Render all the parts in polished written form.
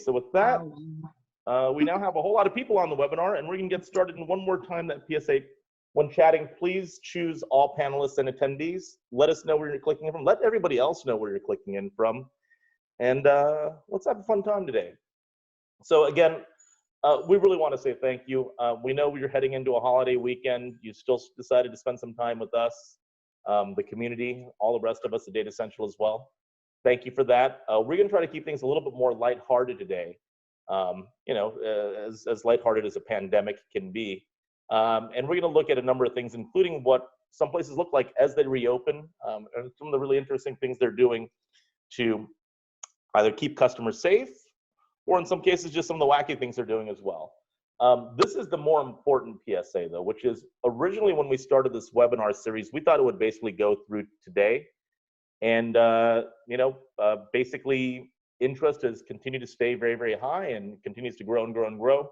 so with that, we now have a whole lot of people on the webinar, and we're going to get started in one more time. That PSA, when chatting, please choose all panelists and attendees. Let us know where you're clicking in from. Let everybody else know where you're clicking in from. And let's have a fun time today. So again, we really want to say thank you. We know you're heading into a holiday weekend. You still decided to spend some time with us, the community, all the rest of us at Datassential as well. Thank you for that. We're going to try to keep things a little bit more lighthearted today. You know, as lighthearted as a pandemic can be. And we're going to look at a number of things, including what some places look like as they reopen, and some of the really interesting things they're doing to either keep customers safe, or in some cases, just some of the wacky things they're doing as well. This is the more important PSA, though, which is originally when we started this webinar series, we thought it would basically go through today. And, you know, basically interest has continued to stay very, very high and continues to grow and grow and grow.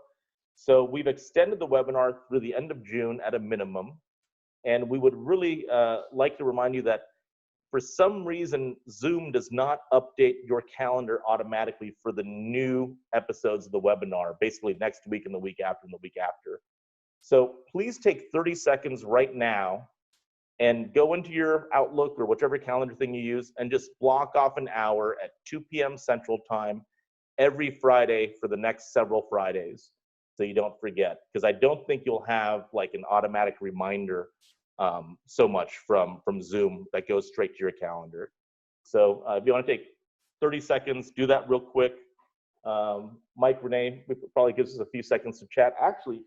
So we've extended the webinar through the end of June at a minimum. And we would really like to remind you that for some reason, Zoom does not update your calendar automatically for the new episodes of the webinar, basically next week and the week after and the week after. So please take 30 seconds right now and go into your Outlook or whichever calendar thing you use and just block off an hour at 2 p.m. Central Time every Friday for the next several Fridays, so you don't forget. Because I don't think you'll have like an automatic reminder so much from Zoom that goes straight to your calendar. So if you want to take 30 seconds, do that real quick. Mike, Renee, probably gives us a few seconds to chat. Actually,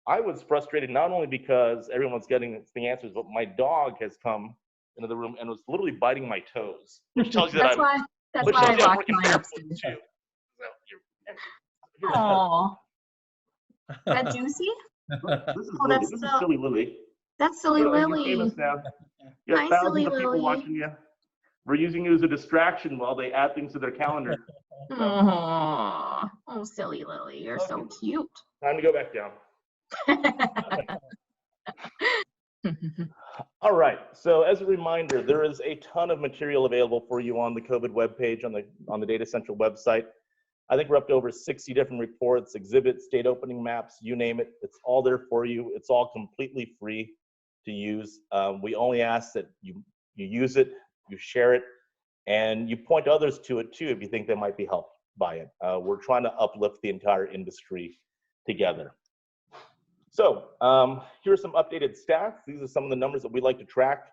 I was frustrated not only because everyone's getting the answers, but my dog has come into the room and was literally biting my toes, which tells you that that's why I locked mine upstairs. Oh, is that Juicy? This is Silly Lily. That's Silly Lily. You're famous now. You have Hi, thousands Silly of people Lily. watching you. We're using you as a distraction while they add things to their calendar. Oh, Silly Lily, you're so cute. Time to go back down. All right, so as a reminder, there is a ton of material available for you on the COVID webpage on the Datassential website. I think we're up to over 60 different reports, exhibits, state opening maps, you name it. It's all there for you. It's all completely free to use. We only ask that you use it, you share it, and you point others to it too if you think they might be helped by it. We're trying to uplift the entire industry together. So here are some updated stats. These are some of the numbers that we like to track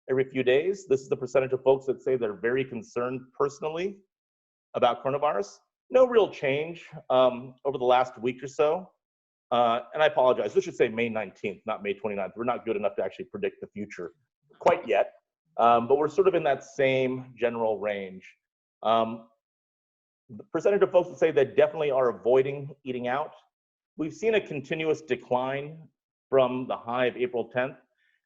every few days. This is the percentage of folks that say they're very concerned personally about coronavirus. No real change over the last week or so. And I apologize, this should say May 19th, not May 29th. We're not good enough to actually predict the future quite yet. But we're sort of in that same general range. The percentage of folks that say they definitely are avoiding eating out. We've seen a continuous decline from the high of April 10th,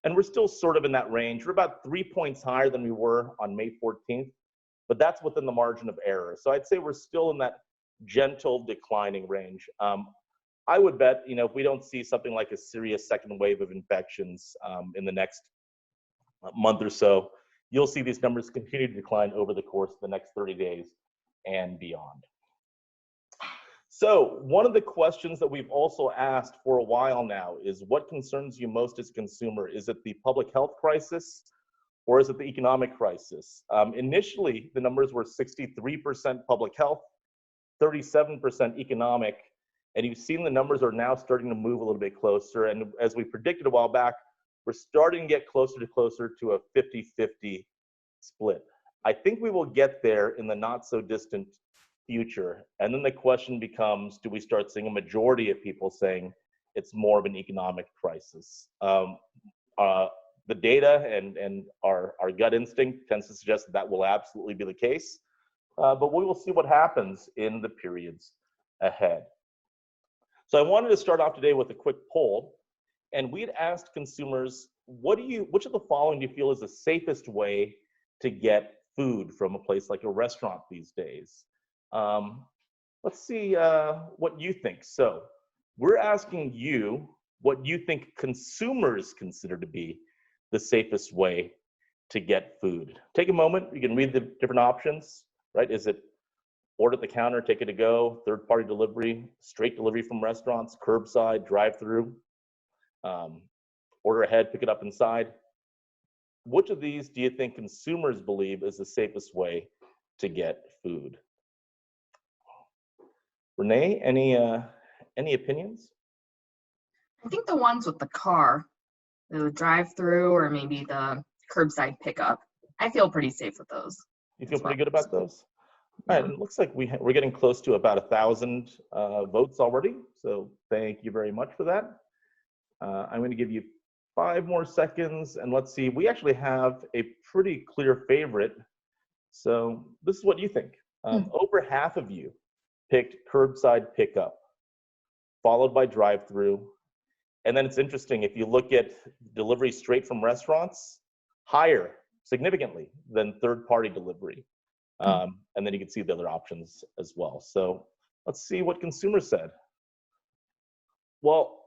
and we're still sort of in that range. We're about 3 points higher than we were on May 14th, but that's within the margin of error. So I'd say we're still in that gentle declining range. I would bet, you know, if we don't see something like a serious second wave of infections in the next month or so, you'll see these numbers continue to decline over the course of the next 30 days and beyond. So one of the questions that we've also asked for a while now is, what concerns you most as a consumer? Is it the public health crisis or is it the economic crisis? Initially, the numbers were 63% public health, 37% economic, and you've seen the numbers are now starting to move a little bit closer. And as we predicted a while back, we're starting to get closer to a 50-50 split. I think we will get there in the not so distant future. And then the question becomes, do we start seeing a majority of people saying it's more of an economic crisis? The data and our gut instinct tends to suggest that will absolutely be the case, but we will see what happens in the periods ahead. So I wanted to start off today with a quick poll, and we'd asked consumers, which of the following do you feel is the safest way to get food from a place like a restaurant these days? Let's see what you think. So we're asking you what you think consumers consider to be the safest way to get food. Take a moment, you can read the different options, right? Is it order at the counter, take it to go, third-party delivery, straight delivery from restaurants, curbside, drive-through, order ahead, pick it up inside. Which of these do you think consumers believe is the safest way to get food? Renee, any opinions? I think the ones with the car, the drive-through or maybe the curbside pickup, I feel pretty safe with those. You feel pretty good about those? All Yeah. right, it looks like we're getting close to about 1,000 votes already, so thank you very much for that. I'm going to give you 5 more seconds, and let's see. We actually have a pretty clear favorite, so this is what you think. Over half of you picked curbside pickup, followed by drive-through, and then it's interesting, if you look at delivery straight from restaurants, higher significantly than third-party delivery. And then you can see the other options as well. So let's see what consumers said. Well,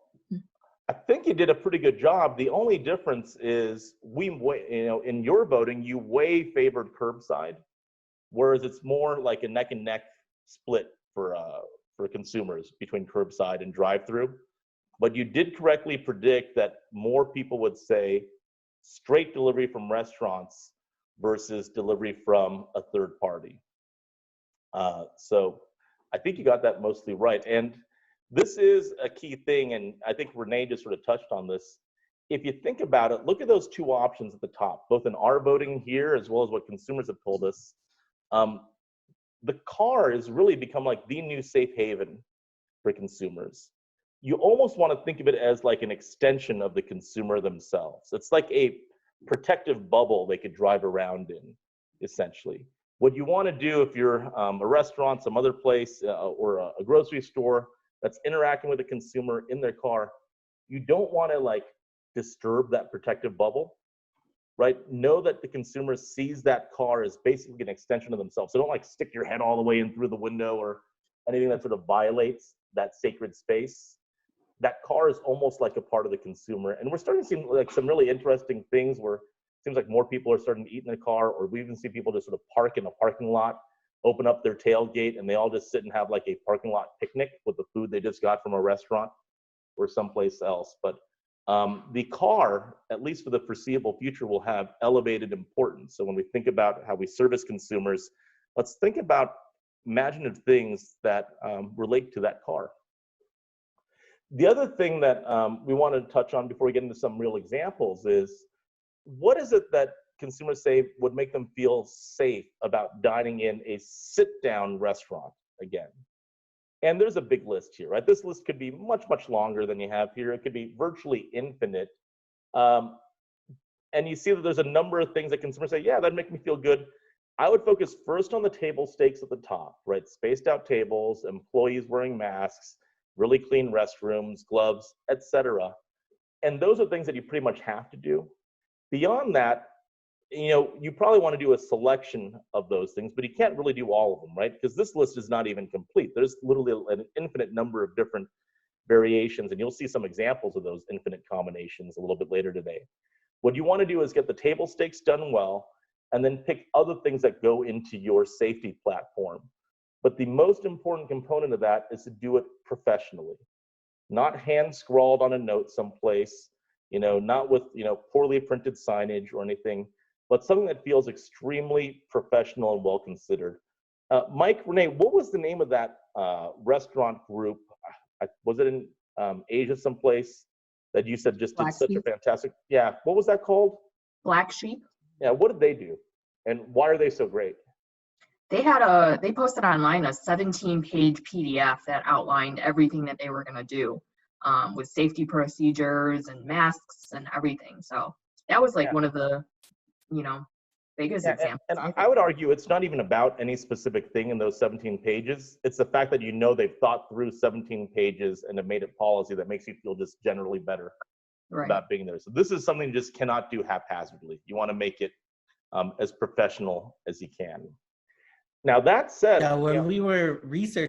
I think you did a pretty good job. The only difference is in your voting, you way favored curbside, whereas it's more like a neck and neck split for consumers between curbside and drive-through. But you did correctly predict that more people would say straight delivery from restaurants versus delivery from a third party. So I think you got that mostly right. And this is a key thing, and I think Renee just sort of touched on this. If you think about it, look at those 2 options at the top, both in our voting here as well as what consumers have told us. The car has really become like the new safe haven for consumers. You almost want to think of it as like an extension of the consumer themselves. It's like a protective bubble they could drive around in, essentially. What you want to do if you're a restaurant, some other place, or a grocery store that's interacting with a consumer in their car, you don't want to like disturb that protective bubble, right? Know that the consumer sees that car as basically an extension of themselves. So don't like stick your head all the way in through the window or anything that sort of violates that sacred space. That car is almost like a part of the consumer. And we're starting to see like some really interesting things where it seems like more people are starting to eat in the car, or we even see people just sort of park in a parking lot, open up their tailgate, and they all just sit and have like a parking lot picnic with the food they just got from a restaurant or someplace else. But the car, at least for the foreseeable future, will have elevated importance. So when we think about how we service consumers, let's think about imaginative things that relate to that car. The other thing that we want to touch on before we get into some real examples is, what is it that consumers say would make them feel safe about dining in a sit-down restaurant again? And there's a big list here, right? This list could be much, much longer than you have here. It could be virtually infinite. And you see that there's a number of things that consumers say, yeah, that'd make me feel good. I would focus first on the table stakes at the top, right? Spaced out tables, employees wearing masks, really clean restrooms, gloves, etc. And those are things that you pretty much have to do. Beyond that, you probably want to do a selection of those things, but you can't really do all of them, right? Because this list is not even complete. There's literally an infinite number of different variations, and you'll see some examples of those infinite combinations a little bit later today. What you want to do is get the table stakes done well, and then pick other things that go into your safety platform. But the most important component of that is to do it professionally, not hand scrawled on a note someplace, not with, poorly printed signage or anything, but something that feels extremely professional and well considered. Mike, Renee, what was the name of that restaurant group? Was it in Asia someplace that you said just did such a fantastic, yeah, what was that called? Black Sheep. Yeah, what did they do? And why are they so great? They posted online a 17-page PDF that outlined everything that they were going to do with safety procedures and masks and everything. So that was like one of the, biggest examples. And I would argue it's not even about any specific thing in those 17 pages. It's the fact that they've thought through 17 pages and have made it policy that makes you feel just generally better about being there. So this is something you just cannot do haphazardly. You want to make it as professional as you can. Now that said, when we were researching,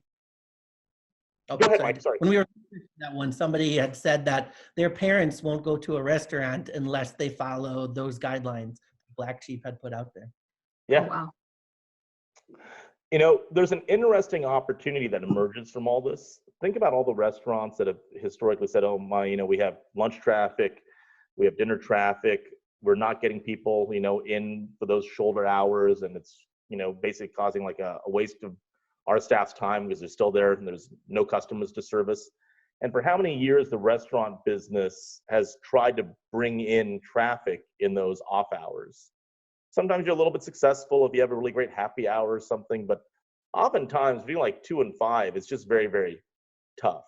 go ahead, Mike, sorry. When we were researching that one, somebody had said that their parents won't go to a restaurant unless they follow those guidelines Black Sheep had put out there. Yeah. Oh, wow. You know, there's an interesting opportunity that emerges from all this. Think about all the restaurants that have historically said, oh my, you know, we have lunch traffic, we have dinner traffic, we're not getting people, you know, in for those shoulder hours, and it's, you know, basically causing like a waste of our staff's time because they're still there and there's no customers to service. And for how many years the restaurant business has tried to bring in traffic in those off hours. Sometimes you're a little bit successful if you have a really great happy hour or something, but oftentimes being like 2 and 5, it's just very, very tough.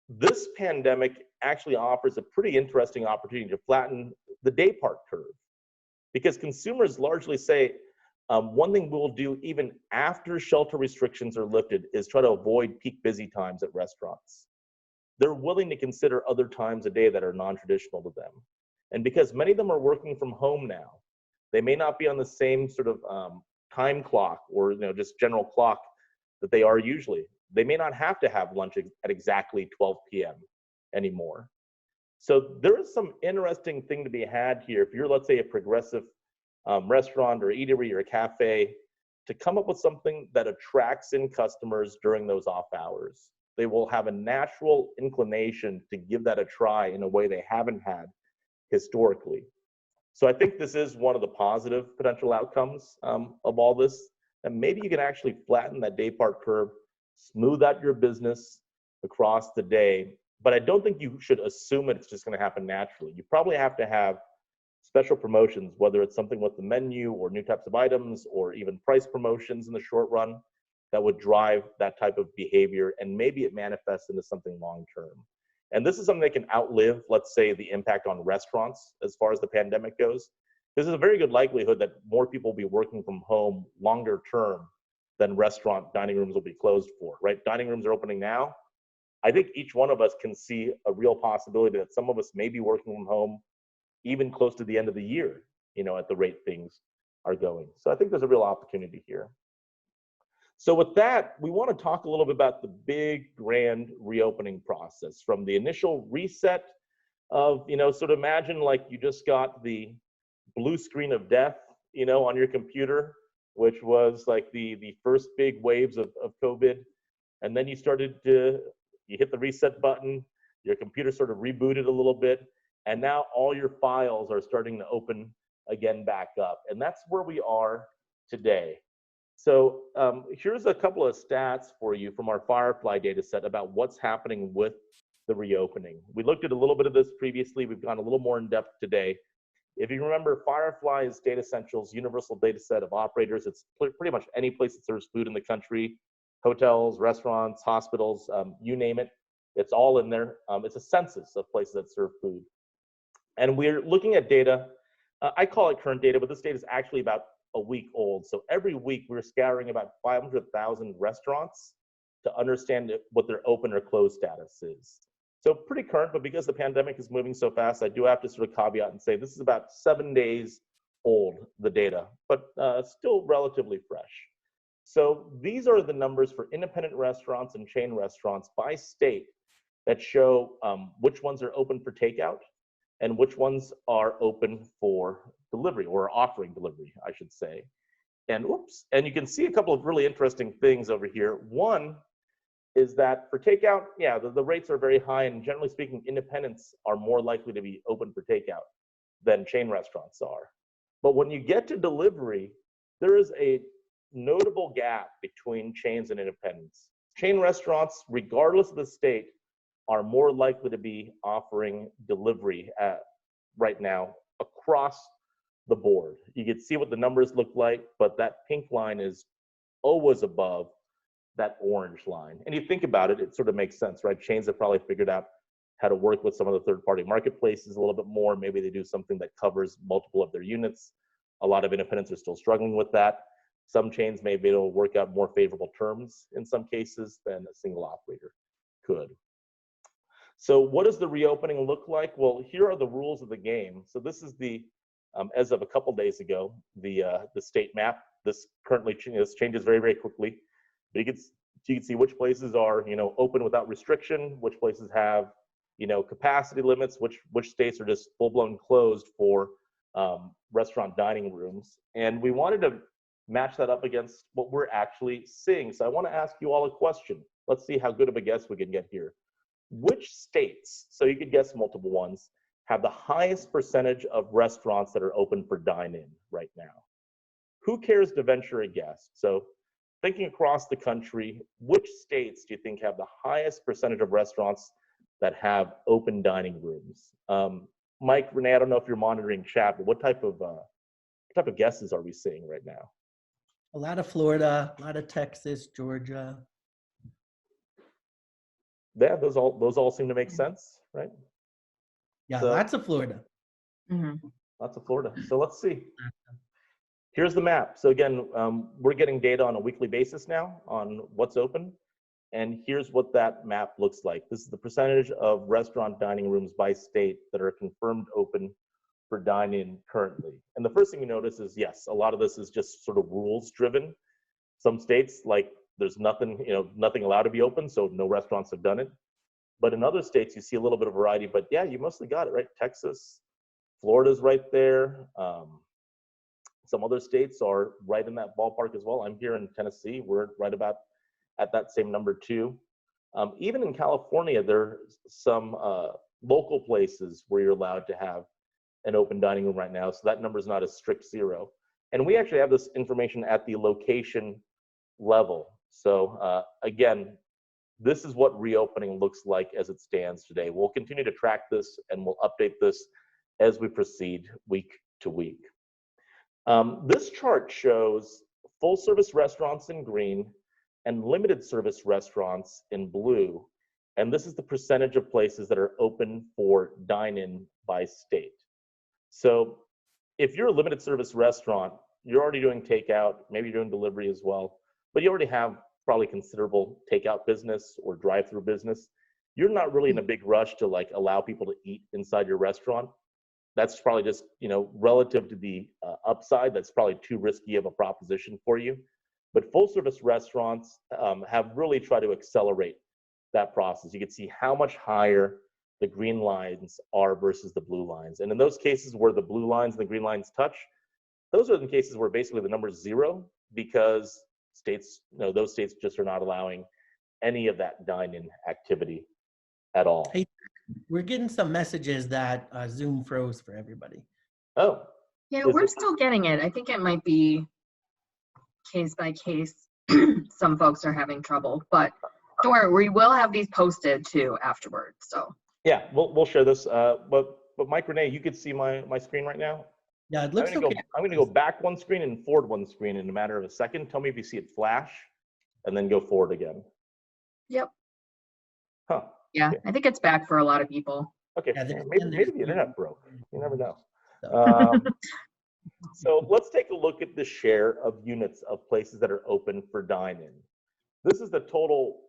This pandemic actually offers a pretty interesting opportunity to flatten the day part curve, because consumers largely say one thing we'll do even after shelter restrictions are lifted is try to avoid peak busy times at restaurants. They're willing to consider other times a day that are non-traditional to them. And because many of them are working from home now, they may not be on the same sort of time clock or, you know, just general clock that they are usually. They may not have to have lunch at exactly 12 p.m. anymore. So there is some interesting thing to be had here. If you're, let's say, a progressive restaurant or eatery or a cafe, to come up with something that attracts in customers during those off hours. They will have a natural inclination to give that a try in a way they haven't had historically. So I think this is one of the positive potential outcomes of all this. And maybe you can actually flatten that day part curve, smooth out your business across the day. But I don't think you should assume it's just going to happen naturally. You probably have to have special promotions, whether it's something with the menu or new types of items or even price promotions in the short run that would drive that type of behavior. And maybe it manifests into something long term. And this is something that can outlive, let's say, the impact on restaurants as far as the pandemic goes. This is a very good likelihood that more people will be working from home longer term than restaurant dining rooms will be closed for, right? Dining rooms are opening now. I think each one of us can see a real possibility that some of us may be working from home even close to the end of the year, you know, at the rate things are going. So I think there's a real opportunity here. So with that, we want to talk a little bit about the big, grand reopening process, from the initial reset of, you know, sort of imagine like you just got the blue screen of death, you know, on your computer, which was like the first big waves of COVID. And then you hit the reset button, your computer sort of rebooted a little bit, and now all your files are starting to open again back up. And that's where we are today. So here's a couple of stats for you from our Firefly data set about what's happening with the reopening. We looked at a little bit of this previously. We've gone a little more in depth today. If you remember, Firefly is Datassential's universal data set of operators. It's pretty much any place that serves food in the country, hotels, restaurants, hospitals, you name it. It's all in there. It's a census of places that serve food. And we're looking at data. I call it current data, but this data is actually about a week old. So every week we're scouring about 500,000 restaurants to understand what their open or closed status is. So pretty current, but because the pandemic is moving so fast, I do have to sort of caveat and say this is about 7 days old, the data, but still relatively fresh. So these are the numbers for independent restaurants and chain restaurants by state that show which ones are open for takeout and which ones are open for delivery, or offering delivery, I should say. And and you can see a couple of really interesting things over here. One is that for takeout, yeah, the rates are very high, and generally speaking, independents are more likely to be open for takeout than chain restaurants are. But when you get to delivery, there is a notable gap between chains and independents. Chain restaurants, regardless of the state, are more likely to be offering delivery right now across the board. You can see what the numbers look like, but that pink line is always above that orange line. And you think about it, it sort of makes sense, right? Chains have probably figured out how to work with some of the third-party marketplaces a little bit more. Maybe they do something that covers multiple of their units. A lot of independents are still struggling with that. Some chains may be able to work out more favorable terms in some cases than a single operator could. So what does the reopening look like? Well, here are the rules of the game. So this is the, as of a couple days ago, the state map. This currently changes very, very quickly. But you can see which places are, you know, open without restriction, which places have, you know, capacity limits, which states are just full-blown closed for restaurant dining rooms. And we wanted to match that up against what we're actually seeing. So I want to ask you all a question. Let's see how good of a guess we can get here. Which states, so you could guess multiple ones, have the highest percentage of restaurants that are open for dine-in right now? Who cares to venture a guess? So thinking across the country, which states do you think have the highest percentage of restaurants that have open dining rooms? Mike, Renee, I don't know if you're monitoring chat, but what type of guesses are we seeing right now? A lot of Florida, a lot of Texas, Georgia. Yeah, those all seem to make sense, right? Yeah, So, lots of Florida. lots of Florida. So let's see. Here's the map. So again, we're getting data on a weekly basis now on what's open. And here's what that map looks like. This is the percentage of restaurant dining rooms by state that are confirmed open for dine-in currently. And the first thing you notice is, yes, a lot of this is just sort of rules driven. Some states, like there's nothing, nothing allowed to be open, so no restaurants have done it. But in other states, you see a little bit of variety, but yeah, you mostly got it, right? Texas, Florida's right there. Some other states are right in that ballpark as well. I'm here in Tennessee. We're right about at that same number too. Even in California, there's some local places where you're allowed to have an open dining room right now. So that number is not a strict 0. And we actually have this information at the location level. So again, this is what reopening looks like as it stands today. We'll continue to track this and we'll update this as we proceed week to week. This chart shows full service restaurants in green and limited service restaurants in blue. And this is the percentage of places that are open for dine-in by state. So if you're a limited service restaurant, you're already doing takeout, maybe you're doing delivery as well, but you already have probably considerable takeout business or drive-through business. You're not really in a big rush to like allow people to eat inside your restaurant. That's probably just, relative to the upside, that's probably too risky of a proposition for you. But full service restaurants have really tried to accelerate that process. You can see how much higher the green lines are versus the blue lines. And in those cases where the blue lines and the green lines touch, those are the cases where basically the number is 0 because states, those states just are not allowing any of that dine-in activity at all. Hey, we're getting some messages that Zoom froze for everybody. Oh. Yeah, we're still getting it. I think it might be case by case. Some folks are having trouble, but don't worry, we will have these posted too afterwards. So yeah, we'll share this. But Mike, Renee, you could see my screen right now. Yeah, it looks okay. I'm gonna go back one screen and forward one screen in a matter of a second. Tell me if you see it flash, and then go forward again. Yep. Huh. Yeah, okay. I think it's back for a lot of people. Okay, Yeah, maybe the internet broke. You never know. So. So let's take a look at the share of units of places that are open for dine-in. This is the total,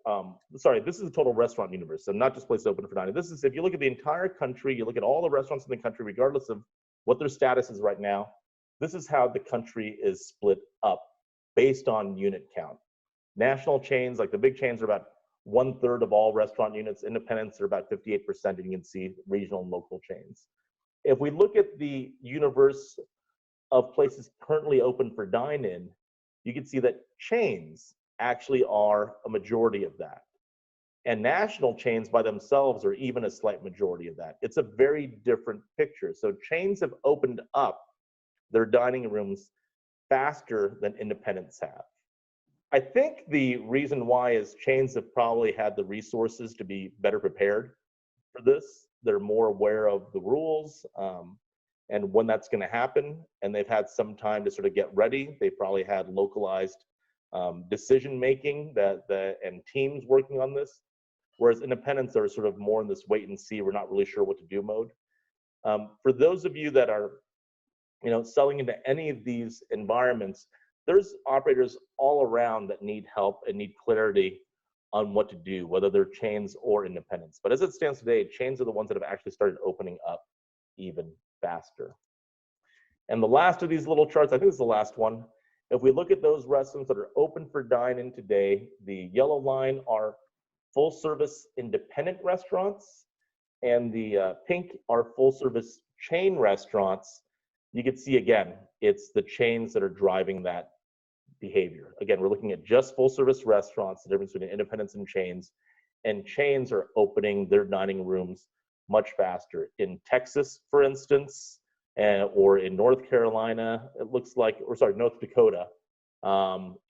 this is the total restaurant universe, so not just places open for dine-in. This is, if you look at the entire country, you look at all the restaurants in the country, regardless of what their status is right now, this is how the country is split up based on unit count. National chains, like the big chains, are about 1/3 of all restaurant units. Independents are about 58%, and you can see regional and local chains. If we look at the universe of places currently open for dine-in, you can see that chains actually are a majority of that. And national chains by themselves are even a slight majority of that. It's a very different picture. So chains have opened up their dining rooms faster than independents have. I think the reason why is chains have probably had the resources to be better prepared for this. They're more aware of the rules and when that's going to happen, and they've had some time to sort of get ready. They probably had localized decision making and teams working on this, whereas independents are sort of more in this wait and see, we're not really sure what to do mode. For those of you that are selling into any of these environments, there's operators all around that need help and need clarity on what to do, whether they're chains or independents. But as it stands today, chains are the ones that have actually started opening up even faster. And the last of these little charts, I think this is the last one. If we look at those restaurants that are open for dine-in today, the yellow line are full service independent restaurants, and the pink are full service chain restaurants. You can see again, it's the chains that are driving that behavior. Again, we're looking at just full service restaurants, the difference between independents and chains are opening their dining rooms much faster. In Texas, for instance, or in North Carolina, it looks like, or sorry, North Dakota,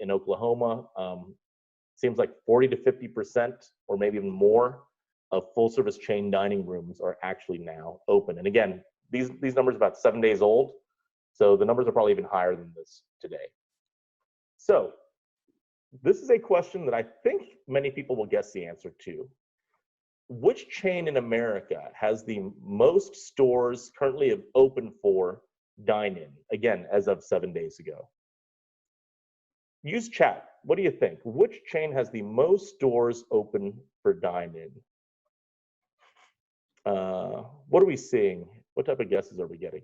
in Oklahoma, seems like 40 to 50%, or maybe even more, of full service chain dining rooms are actually now open. And again, these numbers are about 7 days old, so the numbers are probably even higher than this today. So this is a question that I think many people will guess the answer to. Which chain in America has the most stores currently open for dine-in? Again, as of 7 days ago. Use chat. What do you think? Which chain has the most stores open for dine-in? What are we seeing? What type of guesses are we getting?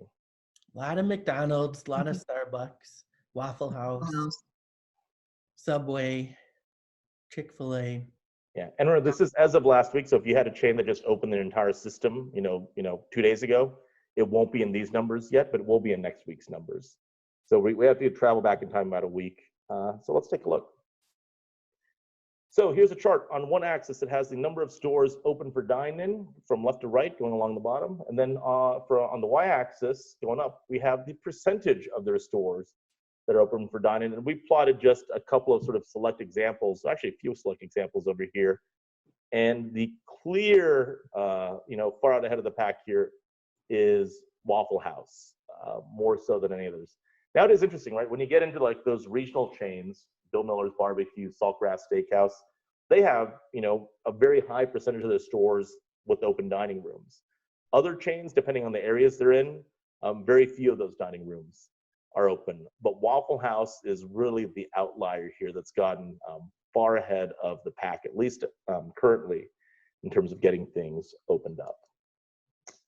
A lot of McDonald's, a lot of Starbucks, Waffle House, Subway, Chick-fil-A. Yeah, and remember, this is as of last week. So if you had a chain that just opened their entire system, 2 days ago, it won't be in these numbers yet, but it will be in next week's numbers. So we have to travel back in time about a week. So let's take a look. So here's a chart. On one axis, it has the number of stores open for dine-in from left to right, going along the bottom. And then on the y-axis, going up, we have the percentage of their stores that are open for dine-in. And we plotted just a couple of sort of select examples, actually a few select examples over here. And the clear, far out ahead of the pack here is Waffle House, more so than any others. Now it is interesting, right? When you get into like those regional chains, Bill Miller's Barbecue, Saltgrass Steakhouse, they have, a very high percentage of their stores with open dining rooms. Other chains, depending on the areas they're in, very few of those dining rooms are open. But Waffle House is really the outlier here that's gotten far ahead of the pack, at least currently, in terms of getting things opened up.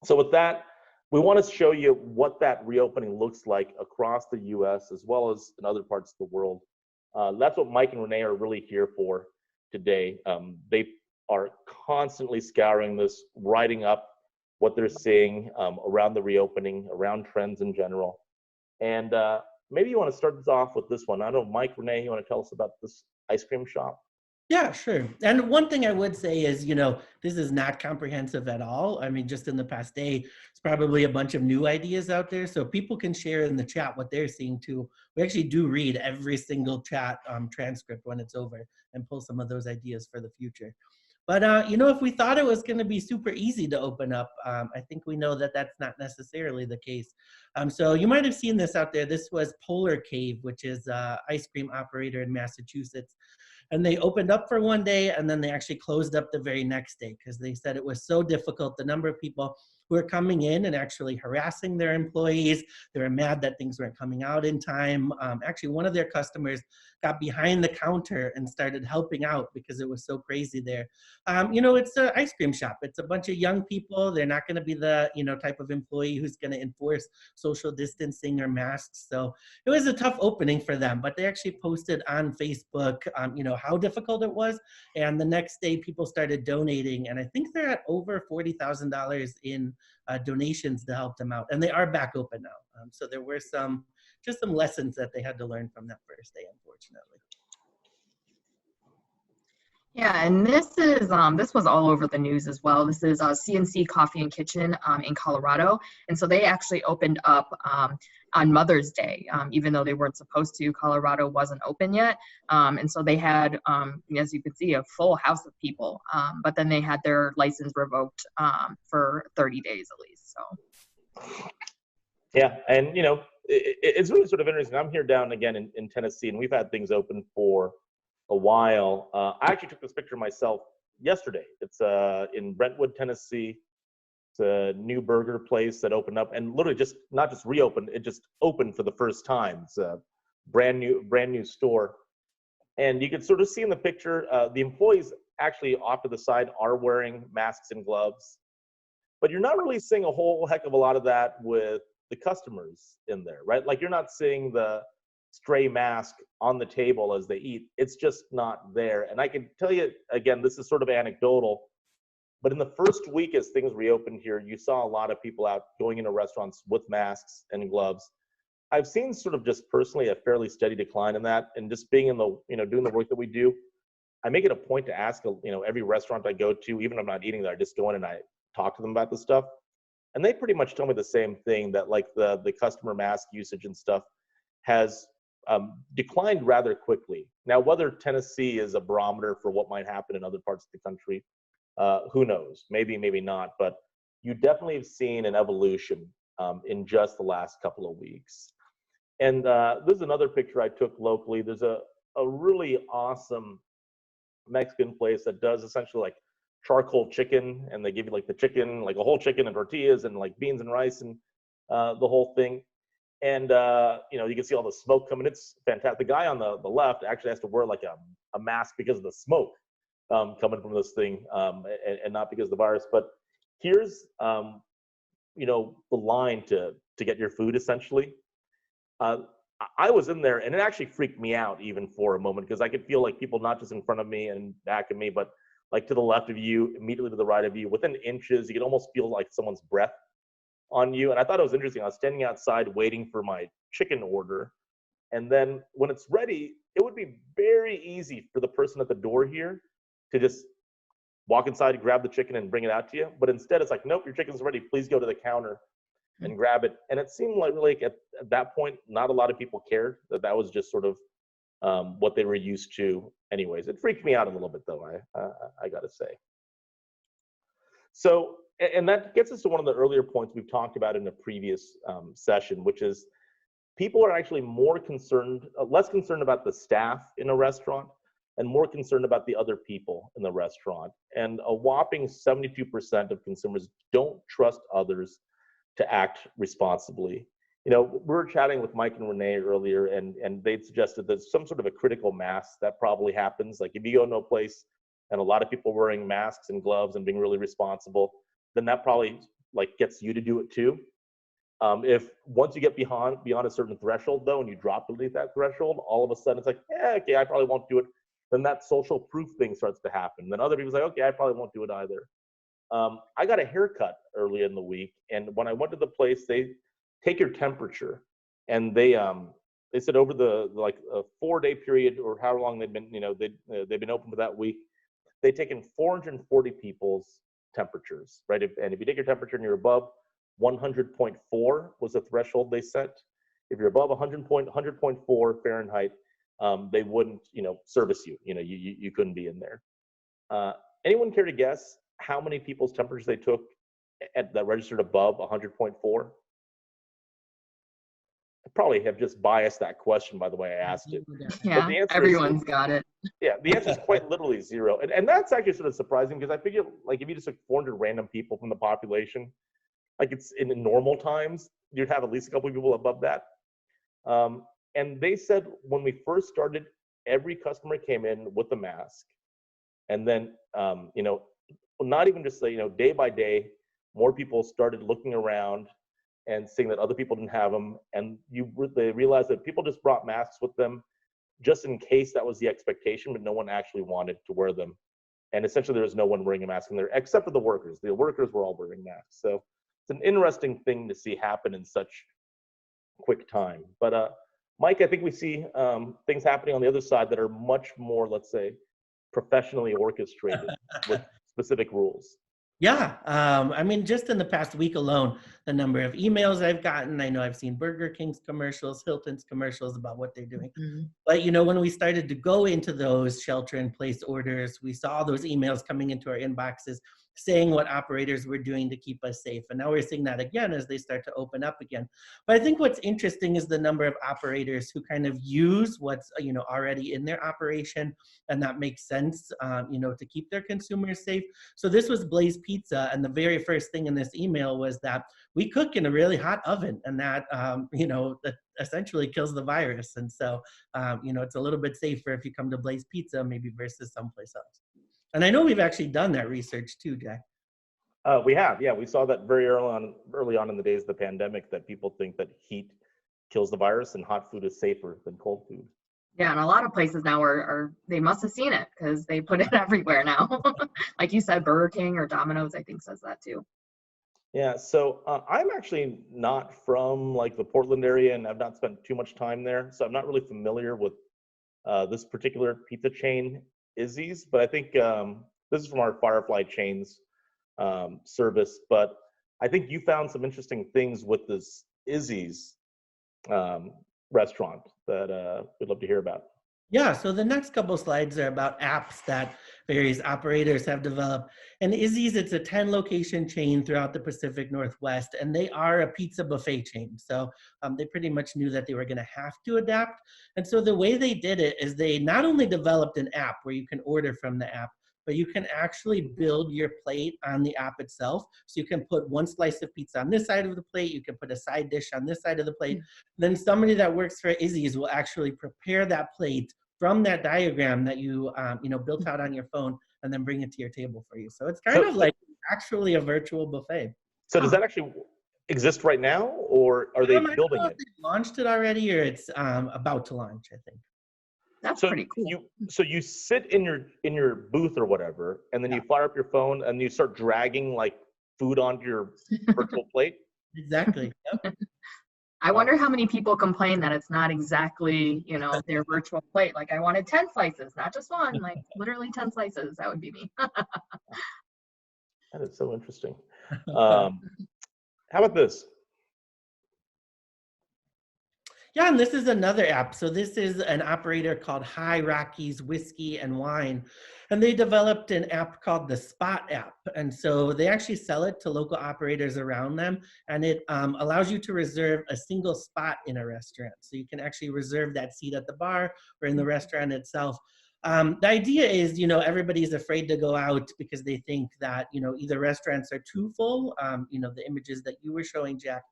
So with that, we want to show you what that reopening looks like across the US as well as in other parts of the world. That's what Mike and Renee are really here for today. They are constantly scouring this, writing up what they're seeing around the reopening, around trends in general. And maybe you want to start this off with this one. I don't know, Mike, Renee, you want to tell us about this ice cream shop? Yeah, sure. And one thing I would say is, this is not comprehensive at all. I mean, just in the past day, it's probably a bunch of new ideas out there. So people can share in the chat what they're seeing too. We actually do read every single chat transcript when it's over and pull some of those ideas for the future. But, if we thought it was going to be super easy to open up, I think we know that that's not necessarily the case. So you might have seen this out there. This was Polar Cave, which is an ice cream operator in Massachusetts. And they opened up for one day and then they actually closed up the very next day because they said it was so difficult. The number of people who were coming in and actually harassing their employees, they were mad that things weren't coming out in time. Actually, one of their customers got behind the counter and started helping out because it was so crazy there. It's an ice cream shop. It's a bunch of young people. They're not going to be the, type of employee who's going to enforce social distancing or masks. So it was a tough opening for them, but they actually posted on Facebook, how difficult it was. And the next day people started donating. And I think they're at over $40,000 in donations to help them out. And they are back open now. So there were some lessons that they had to learn from that first day, unfortunately. Yeah, and this was all over the news as well. This is CNC Coffee and Kitchen in Colorado, and so they actually opened up on Mother's Day, even though they weren't supposed to. Colorado wasn't open yet, and so they had, as you can see, a full house of people. But then they had their license revoked for 30 days at least. So. Yeah, and it's really sort of interesting. I'm here down again in Tennessee, and we've had things open for a while. I actually took this picture myself yesterday. It's in Brentwood, Tennessee. It's a new burger place that opened up and literally just not just reopened, it just opened for the first time. It's a brand new store. And you can sort of see in the picture, the employees actually off to the side are wearing masks and gloves. But you're not really seeing a whole heck of a lot of that with the customers in there, right? Like you're not seeing the stray mask on the table as they eat. It's just not there. And I can tell you, again, this is sort of anecdotal, but in the first week as things reopened here, you saw a lot of people out going into restaurants with masks and gloves. I've seen sort of just personally a fairly steady decline in that, and just being in the, doing the work that we do, I make it a point to ask, every restaurant I go to, even if I'm not eating there, I just go in and I talk to them about this stuff. And they pretty much tell me the same thing, that like the customer mask usage and stuff has declined rather quickly. Now, whether Tennessee is a barometer for what might happen in other parts of the country, who knows? Maybe, maybe not. But you definitely have seen an evolution in just the last couple of weeks. And this is another picture I took locally. There's a really awesome Mexican place that does essentially like charcoal chicken, and they give you like the chicken, like a whole chicken and tortillas and like beans and rice and the whole thing. And you can see all the smoke coming. It's fantastic. The guy on the left actually has to wear like a mask because of the smoke coming from this thing, and not because of the virus. But here's the line to get your food essentially. I was in there and it actually freaked me out even for a moment, because I could feel like people not just in front of me and back of me, but like to the left of you, immediately to the right of you, within inches. You could almost feel like someone's breath on you. And I thought it was interesting. I was standing outside waiting for my chicken order. And then when it's ready, it would be very easy for the person at the door here to just walk inside, grab the chicken and bring it out to you. But instead it's like, nope, your chicken's ready. Please go to the counter and grab it. And it seemed like really at that point, not a lot of people cared, that was just sort of what they were used to anyways. It freaked me out a little bit though, I gotta say. So, and that gets us to one of the earlier points we've talked about in a previous session, which is people are actually more concerned, less concerned about the staff in a restaurant and more concerned about the other people in the restaurant. And a whopping 72% of consumers don't trust others to act responsibly. We were chatting with Mike and Renee earlier, and they'd suggested that some sort of a critical mass that probably happens. Like if you go to a place and a lot of people wearing masks and gloves and being really responsible, then that probably like gets you to do it too. If once you get beyond a certain threshold though, and you drop beneath that threshold, all of a sudden it's like, okay, I probably won't do it. Then that social proof thing starts to happen. Then other people's like, okay, I probably won't do it either. I got a haircut early in the week, and when I went to the place, they take your temperature, and they said over the like a 4-day period or however long they've been, they've been open for that week, they've taken 440 people's temperatures, right? And if you take your temperature and you're above 100.4 was the threshold they set. If you're above 100.4 Fahrenheit, they wouldn't, service you. You couldn't be in there. Anyone care to guess how many people's temperatures they took that registered above 100.4? I probably have just biased that question by the way I asked it. Yeah, everyone's got it. Yeah, the answer is quite literally 0. And that's actually sort of surprising, because I figure like if you just took 400 random people from the population, like it's in normal times, you'd have at least a couple of people above that. And they said when we first started, every customer came in with a mask. And then, not even just day by day, more people started looking around and seeing that other people didn't have them. And they realized that people just brought masks with them just in case that was the expectation, but no one actually wanted to wear them. And essentially there was no one wearing a mask in there except for the workers. The workers were all wearing masks. So it's an interesting thing to see happen in such quick time. But Mike, I think we see things happening on the other side that are much more, let's say, professionally orchestrated with specific rules. Yeah, I mean, just in the past week alone, the number of emails I've gotten, I know I've seen Burger King's commercials, Hilton's commercials about what they're doing. Mm-hmm. But, when we started to go into those shelter-in-place orders, we saw those emails coming into our inboxes saying what operators were doing to keep us safe. And now we're seeing that again as they start to open up again. But I think what's interesting is the number of operators who kind of use what's, already in their operation, and that makes sense, to keep their consumers safe. So this was Blaze Pizza, and the very first thing in this email was that we cook in a really hot oven, and that, that essentially kills the virus. And so, it's a little bit safer if you come to Blaze Pizza maybe versus someplace else. And I know we've actually done that research too, Jack. We have, yeah. We saw that very early on in the days of the pandemic, that people think that heat kills the virus and hot food is safer than cold food. Yeah, and a lot of places now are they must have seen it because they put it everywhere now. Like you said, Burger King or Domino's, I think, says that too. Yeah, so I'm actually not from like the Portland area, and I've not spent too much time there, so I'm not really familiar with this particular pizza chain, Izzy's. But I think this is from our Firefly Chains service. But I think you found some interesting things with this Izzy's restaurant that we'd love to hear about. Yeah, so the next couple slides are about apps that various operators have developed. And Izzy's, it's a 10 location chain throughout the Pacific Northwest, and they are a pizza buffet chain. So they pretty much knew that they were going to have to adapt. And so the way they did it is they not only developed an app where you can order from the app, but you can actually build your plate on the app itself. So you can put one slice of pizza on this side of the plate, you can put a side dish on this side of the plate. Then somebody that works for Izzy's will actually prepare that plate from that diagram that you built out on your phone, and then bring it to your table for you. So it's kind of like actually a virtual buffet. So does that actually exist right now, or are they building it? They launched it already, or it's about to launch, I think. That's pretty cool. So you sit in your booth or whatever, and then you fire up your phone and you start dragging like food onto your virtual plate. Exactly. Yep. I wonder how many people complain that it's not exactly, their virtual plate. Like, I wanted 10 slices, not just one, like literally 10 slices. That would be me. That is so interesting. How about this? Yeah, and this is another app. So this is an operator called High Rockies Whiskey and Wine. And they developed an app called the Spot app. And so they actually sell it to local operators around them. And it allows you to reserve a single spot in a restaurant. So you can actually reserve that seat at the bar or in the restaurant itself. The idea is, everybody's afraid to go out because they think that, either restaurants are too full, the images that you were showing, Jack,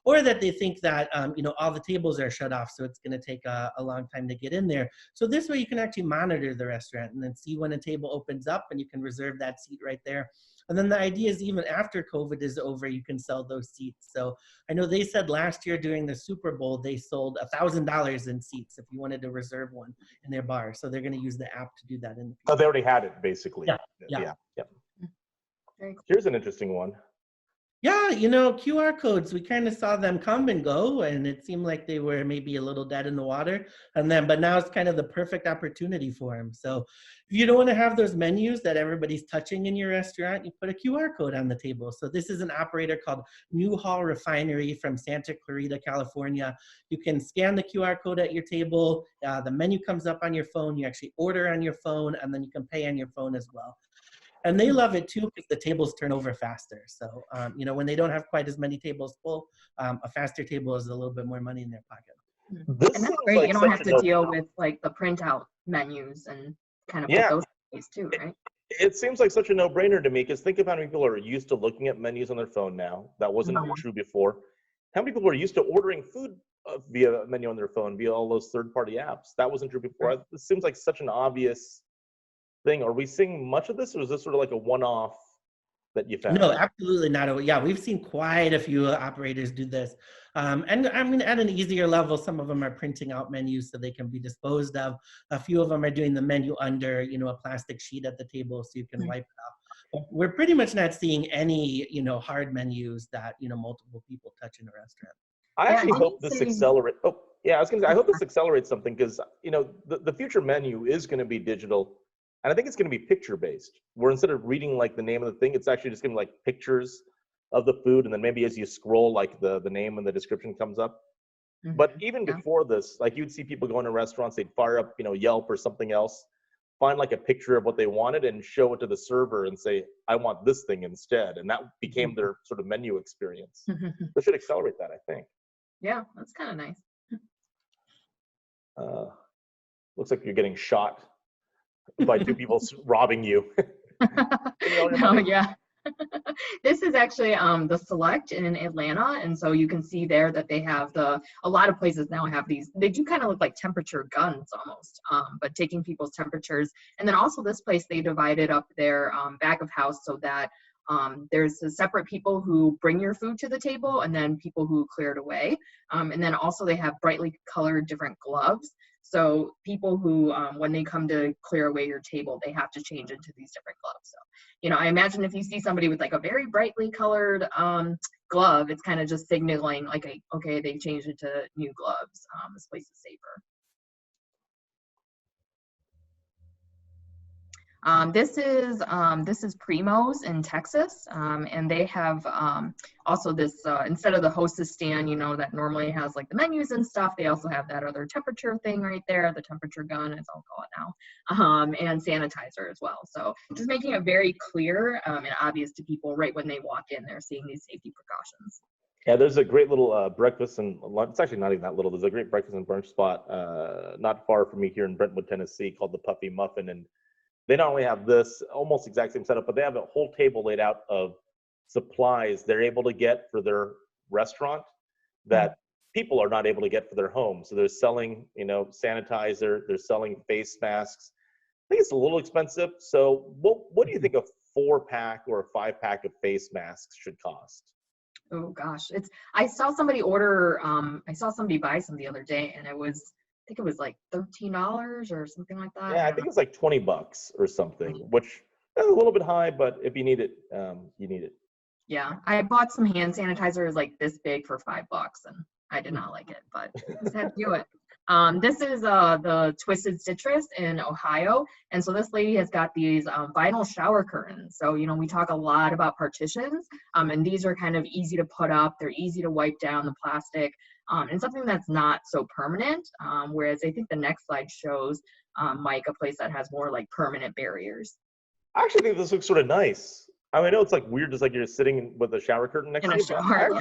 or that they think that, all the tables are shut off, so it's going to take a long time to get in there. So this way you can actually monitor the restaurant and then see when a table opens up, and you can reserve that seat right there. And then the idea is even after COVID is over, you can sell those seats. So I know they said last year during the Super Bowl, they sold $1,000 in seats if you wanted to reserve one in their bar. So they're going to use the app to do that in the future. Oh, they already had it, basically. Yeah. Very cool. Here's an interesting one. Yeah, QR codes, we kind of saw them come and go, and it seemed like they were maybe a little dead in the water. But now it's kind of the perfect opportunity for them. So if you don't want to have those menus that everybody's touching in your restaurant, you put a QR code on the table. So this is an operator called Newhall Refinery from Santa Clarita, California. You can scan the QR code at your table. The menu comes up on your phone. You actually order on your phone, and then you can pay on your phone as well. And they love it too because the tables turn over faster. So, when they don't have quite as many tables full, a faster table is a little bit more money in their pocket. And that's great. You don't have to deal with like the printout menus and kind of put those in place too, right? It seems like such a no-brainer to me, because think of how many people are used to looking at menus on their phone now. That wasn't true before. How many people are used to ordering food via a menu on their phone, via all those third-party apps? That wasn't true before. It seems like such an obvious thing. Are we seeing much of this, or is this sort of like a one-off that you found? No, absolutely not. Yeah, we've seen quite a few operators do this. And I mean, at an easier level, some of them are printing out menus so they can be disposed of. A few of them are doing the menu under, a plastic sheet at the table so you can wipe it off. But we're pretty much not seeing any, hard menus that, multiple people touch in a restaurant. I actually hope this accelerates. Oh, yeah, I was going to say, I hope this accelerates something, because, the future menu is going to be digital. And I think it's going to be picture-based, where instead of reading like the name of the thing, it's actually just going to be like pictures of the food, and then maybe as you scroll, like the name and the description comes up. But even before this, like you'd see people go into restaurants, they'd fire up, Yelp or something else, find like a picture of what they wanted and show it to the server and say, I want this thing instead. And that became their sort of menu experience. They should accelerate that, I think. Yeah, that's kind of nice. Looks like you're getting shot by two people robbing you. Oh, yeah. This is actually the Select in Atlanta, and so you can see there that they have a lot of places now have these. They do kind of look like temperature guns almost, but taking people's temperatures. And then also this place, they divided up their back of house so that There's the separate people who bring your food to the table and then people who clear it away. And then also they have brightly colored different gloves. So people who, when they come to clear away your table, they have to change into these different gloves. So, you know, I imagine if you see somebody with like a very brightly colored glove, it's kind of just signaling like, okay, they've changed into new gloves. This place is safer. This is Primo's in Texas, and they have also this, instead of the hostess stand, you know, that normally has like the menus and stuff, they also have that other temperature thing right there, the temperature gun, as I'll call it now, and sanitizer as well. So just making it very clear and obvious to people right when they walk in, they're seeing these safety precautions. Yeah, there's a great little breakfast and lunch. It's actually not even that little. There's a great breakfast and brunch spot not far from me here in Brentwood, Tennessee, called the Puffy Muffin, and they not only have this almost exact same setup, but they have a whole table laid out of supplies they're able to get for their restaurant that people are not able to get for their home. So they're selling, you know, sanitizer, they're selling face masks. I think it's a little expensive. So what do you think a 4-pack or a 5-pack of face masks should cost? Oh gosh, I saw somebody order, I saw somebody buy some the other day, and I think it was like $13 or something like that. Yeah, I think it's like $20 or something, which is a little bit high, but if you need it, you need it. Yeah, I bought some hand sanitizers like this big for $5, and I did not like it, but just had to do it. This is the Twisted Citrus in Ohio, and so this lady has got these vinyl shower curtains. So, you know, we talk a lot about partitions, and these are kind of easy to put up. They're easy to wipe down the plastic, and something that's not so permanent. Whereas I think the next slide shows, Mike, a place that has more like permanent barriers. I actually think this looks sort of nice. I mean, I know it's like weird, just like you're sitting with a shower curtain next to you. Shower,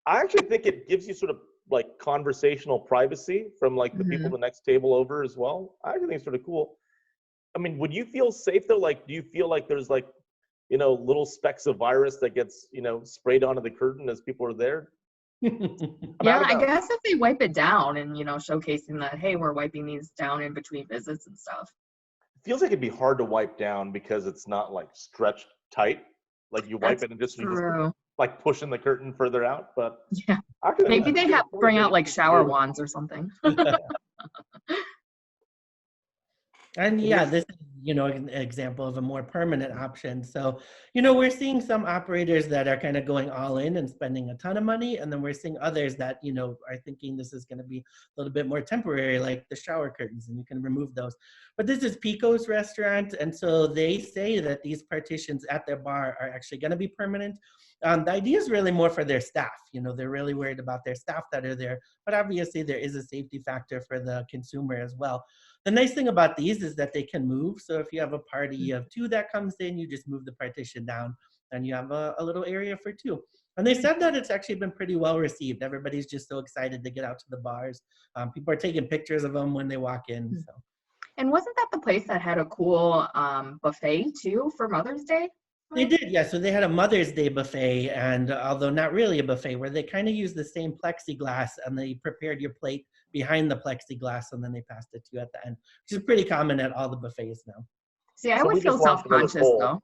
I actually think it gives you sort of like conversational privacy from like the people the next table over as well. I actually think it's sort of cool. I mean, would you feel safe though? Like, do you feel like there's like, you know, little specks of virus that gets, you know, sprayed onto the curtain as people are there? Yeah, I guess if they wipe it down and, you know, showcasing that, hey, we're wiping these down in between visits and stuff. It feels like it'd be hard to wipe down because it's not like stretched tight. Like you wipe it and just like pushing the curtain further out. But yeah, maybe they have to bring out like shower wands or something. And yeah, this is, you know, an example of a more permanent option. So, you know, we're seeing some operators that are kind of going all in and spending a ton of money. And then we're seeing others that, you know, are thinking this is going to be a little bit more temporary, like the shower curtains, and you can remove those. But this is Pico's restaurant. And so they say that these partitions at their bar are actually going to be permanent. The idea is really more for their staff. You know, they're really worried about their staff that are there. But obviously there is a safety factor for the consumer as well. The nice thing about these is that they can move. So if you have a party of 2 that comes in, you just move the partition down and you have a little area for 2. And they said that it's actually been pretty well received. Everybody's just so excited to get out to the bars. People are taking pictures of them when they walk in. So. And wasn't that the place that had a cool buffet too for Mother's Day? They did, yeah. So they had a Mother's Day buffet, and although not really a buffet, where they kind of used the same plexiglass and they prepared your plate behind the plexiglass and then they passed it to you at the end, which is pretty common at all the buffets now. See, I would feel self-conscious though.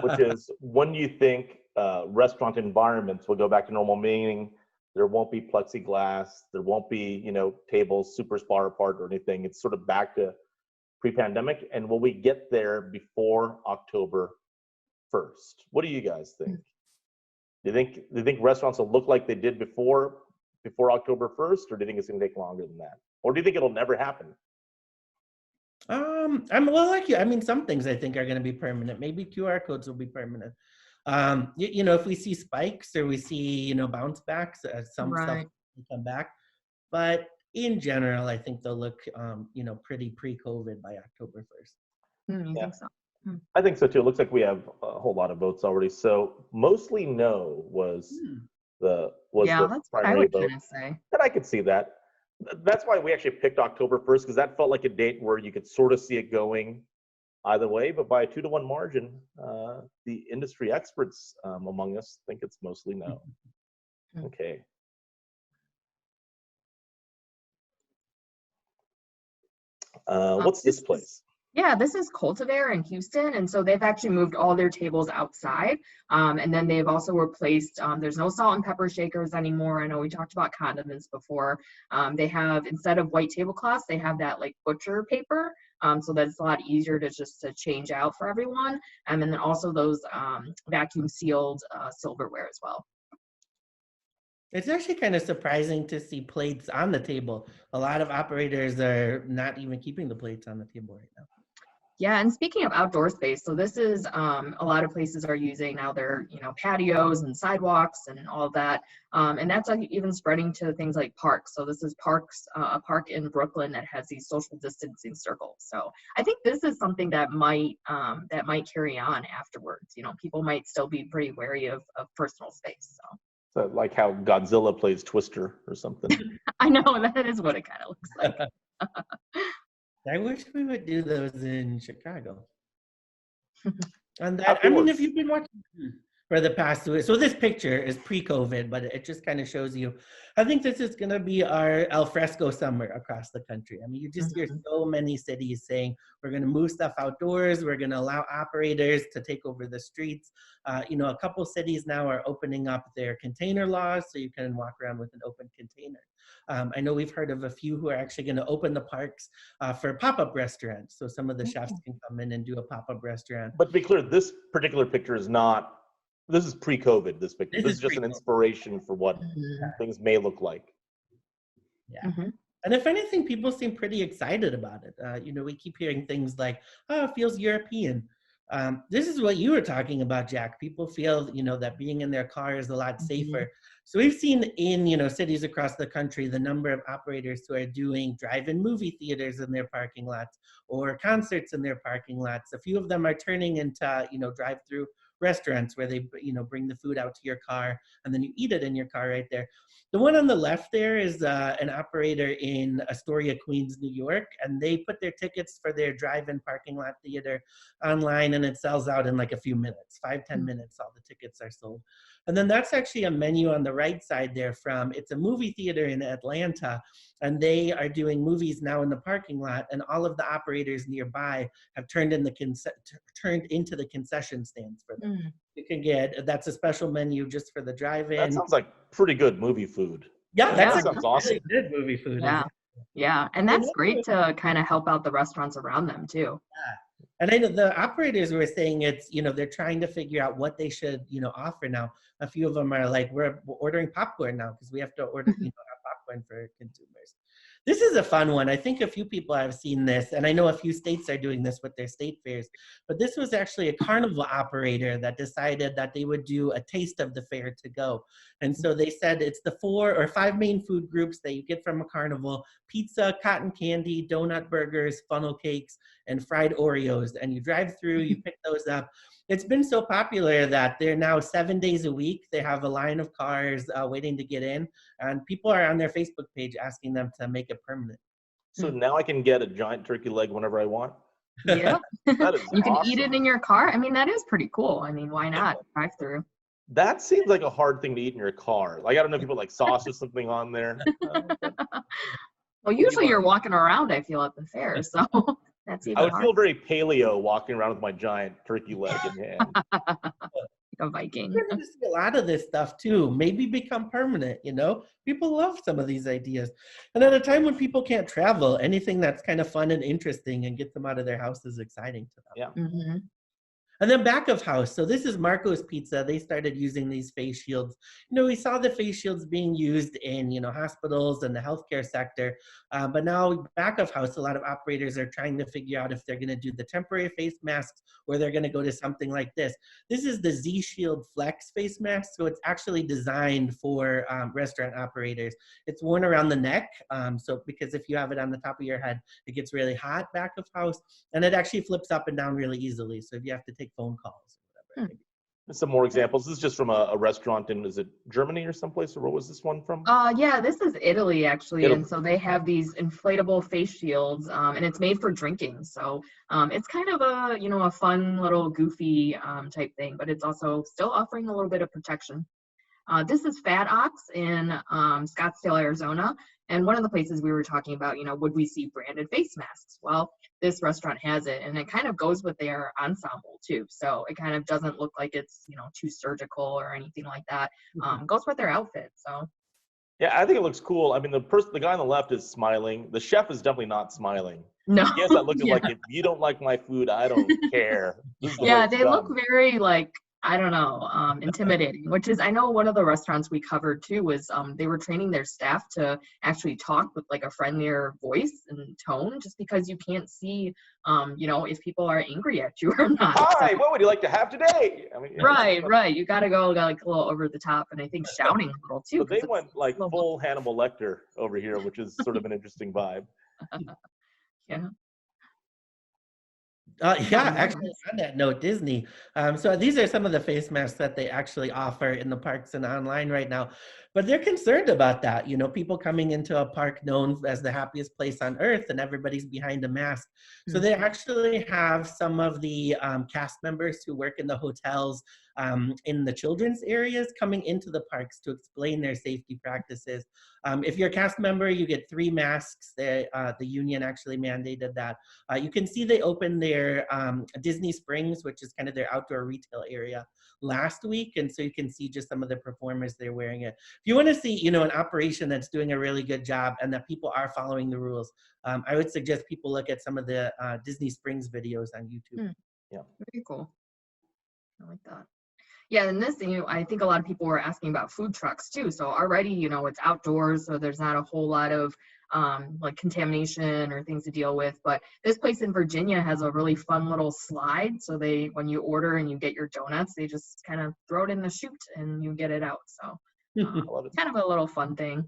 Which is, when you think restaurant environments will go back to normal, meaning there won't be plexiglass, there won't be, you know, tables super far apart or anything. It's sort of back to pre-pandemic. And will we get there before October 1st? What do you guys think? Do you think restaurants will look like they did before October 1st, or do you think it's going to take longer than that? Or do you think it'll never happen? Well, like you, I mean, some things I think are going to be permanent. Maybe QR codes will be permanent. You know, if we see spikes or we see, you know, bounce backs, some stuff will come back. But in general, I think they'll look, you know, pretty pre-COVID by October 1st. You think so? I think so too. It looks like we have a whole lot of votes already. So mostly no was the that's what I would kind of say. And I could see that. That's why we actually picked October 1st, because that felt like a date where you could sort of see it going either way. But by a 2-to-1 margin, the industry experts among us think it's mostly no. Okay. What's this place? Yeah, this is Cultivar in Houston, and so they've actually moved all their tables outside. And then they've also replaced, there's no salt and pepper shakers anymore. I know we talked about condiments before. They have, instead of white tablecloths, they have that like butcher paper. So that's a lot easier to just to change out for everyone. And then also those vacuum sealed silverware as well. It's actually kind of surprising to see plates on the table. A lot of operators are not even keeping the plates on the table right now. Yeah, and speaking of outdoor space, so this is a lot of places are using now their patios and sidewalks and all of that, and that's even spreading to things like parks. So this is a park in Brooklyn that has these social distancing circles. So I think this is something that might carry on afterwards. People might still be pretty wary of personal space. So like how Godzilla plays Twister or something. I know that is what it kind of looks like. I wish we would do those in Chicago. And that, I mean, if you've been watching for the past, so this picture is pre-COVID, but it just kind of shows you, I think this is going to be our al fresco summer across the country. I mean, you just hear so many cities saying, we're going to move stuff outdoors. We're going to allow operators to take over the streets. A couple cities now are opening up their container laws so you can walk around with an open container. I know we've heard of a few who are actually going to open the parks for pop-up restaurants. So some of the chefs can come in and do a pop-up restaurant. But to be clear, this particular picture is not, this is pre-COVID, this picture. This is just an inspiration for what things may look like. Yeah. And if anything, people seem pretty excited about it. We keep hearing things like, oh, it feels European. This is what you were talking about, Jack. People feel, that being in their car is a lot safer. So we've seen in, cities across the country, the number of operators who are doing drive-in movie theaters in their parking lots or concerts in their parking lots. A few of them are turning into, drive-through restaurants where they, bring the food out to your car and then you eat it in your car right there. The one on the left there is an operator in Astoria, Queens, New York, and they put their tickets for their drive-in parking lot theater online and it sells out in like a few minutes, 5-10 minutes, all the tickets are sold. And then that's actually a menu on the right side there it's a movie theater in Atlanta, and they are doing movies now in the parking lot, and all of the operators nearby have turned into the concession stands for them. You can that's a special menu just for the drive-in. That sounds like pretty good movie food. Yeah, that sounds awesome. Really good movie food. Yeah, and that's great to kind of help out the restaurants around them too. Yeah. And I know the operators were saying it's, they're trying to figure out what they should, offer now. A few of them are like, we're ordering popcorn now because we have to order, popcorn for consumers. This is a fun one. I think a few people have seen this, and I know a few states are doing this with their state fairs, but this was actually a carnival operator that decided that they would do a taste of the fair to go. And so they said it's the 4 or 5 main food groups that you get from a carnival: pizza, cotton candy, donut burgers, funnel cakes, and fried Oreos. And you drive through, you pick those up. It's been so popular that they're now 7 days a week. They have a line of cars waiting to get in, and people are on their Facebook page asking them to make it permanent. So now I can get a giant turkey leg whenever I want? Yeah. That is You can awesome. eat it in your car. I mean, that is pretty cool. I mean, why not? Drive through. That seems like a hard thing to eat in your car. Like, I don't know if you put like sauce or something on there. Well, usually you're walking around, I feel, at the fair, so that's even I would hard. feel very paleo walking around with my giant turkey leg in hand. A Viking. We're going to see a lot of this stuff too, maybe become permanent, People love some of these ideas. And at a time when people can't travel, anything that's kind of fun and interesting and get them out of their house is exciting to them. Yeah. Mm-hmm. And then back of house. So this is Marco's Pizza. They started using these face shields. We saw the face shields being used in, hospitals and the healthcare sector. But now back of house, a lot of operators are trying to figure out if they're going to do the temporary face masks or they're going to go to something like this. This is the Z Shield Flex face mask. So it's actually designed for restaurant operators. It's worn around the neck. So because if you have it on the top of your head, it gets really hot back of house. And it actually flips up and down really easily. So if you have to take phone calls or whatever. Some more examples. This is just from a restaurant in, is it Germany or someplace, or what was this one from? Yeah, this is Italy actually, Italy. And so they have these inflatable face shields, and it's made for drinking. So it's kind of a fun little goofy type thing, but it's also still offering a little bit of protection. This is Fat Ox in Scottsdale, Arizona. And one of the places we were talking about, would we see branded face masks? Well, this restaurant has it, and it kind of goes with their ensemble too. So it kind of doesn't look like it's, too surgical or anything like that. Goes with their outfit. So. Yeah, I think it looks cool. I mean, the guy on the left is smiling. The chef is definitely not smiling. No. He has that look of like, if you don't like my food, I don't care. This is the way Yeah, it's they look done. very I don't know, intimidating, which is, I know one of the restaurants we covered too was they were training their staff to actually talk with like a friendlier voice and tone, just because you can't see, if people are angry at you or not. Hi, So. what would you like to have today? I mean, Right. You got to go like a little over the top, and I think shouting a little too. But they went like full Hannibal Lecter over here, which is sort of an interesting vibe. Yeah. Actually, on that note, Disney. So these are some of the face masks that they actually offer in the parks and online right now. But they're concerned about that. People coming into a park known as the happiest place on earth, and everybody's behind a mask. So they actually have some of the cast members who work in the hotels in the children's areas coming into the parks to explain their safety practices. If you're a cast member, you get 3 masks. The union actually mandated that. You can see they opened their Disney Springs, which is kind of their outdoor retail area, last week. And so you can see just some of the performers they're wearing it. If you want to see, an operation that's doing a really good job and that people are following the rules, I would suggest people look at some of the Disney Springs videos on YouTube. Yeah. Very cool. I like that. Yeah, and this, I think a lot of people were asking about food trucks too. So already, it's outdoors, so there's not a whole lot of like contamination or things to deal with. But this place in Virginia has a really fun little slide. So when you order and you get your donuts, they just kind of throw it in the chute and you get it out. So kind of a little fun thing.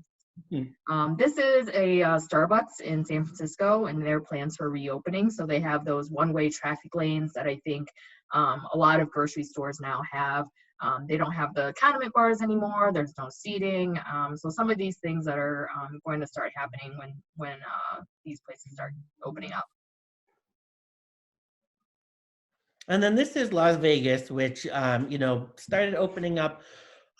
This is a Starbucks in San Francisco, and their plans for reopening. So they have those one-way traffic lanes that I think a lot of grocery stores now have. They don't have the condiment bars anymore. There's no seating. So some of these things that are going to start happening when these places start opening up. And then this is Las Vegas, which, started opening up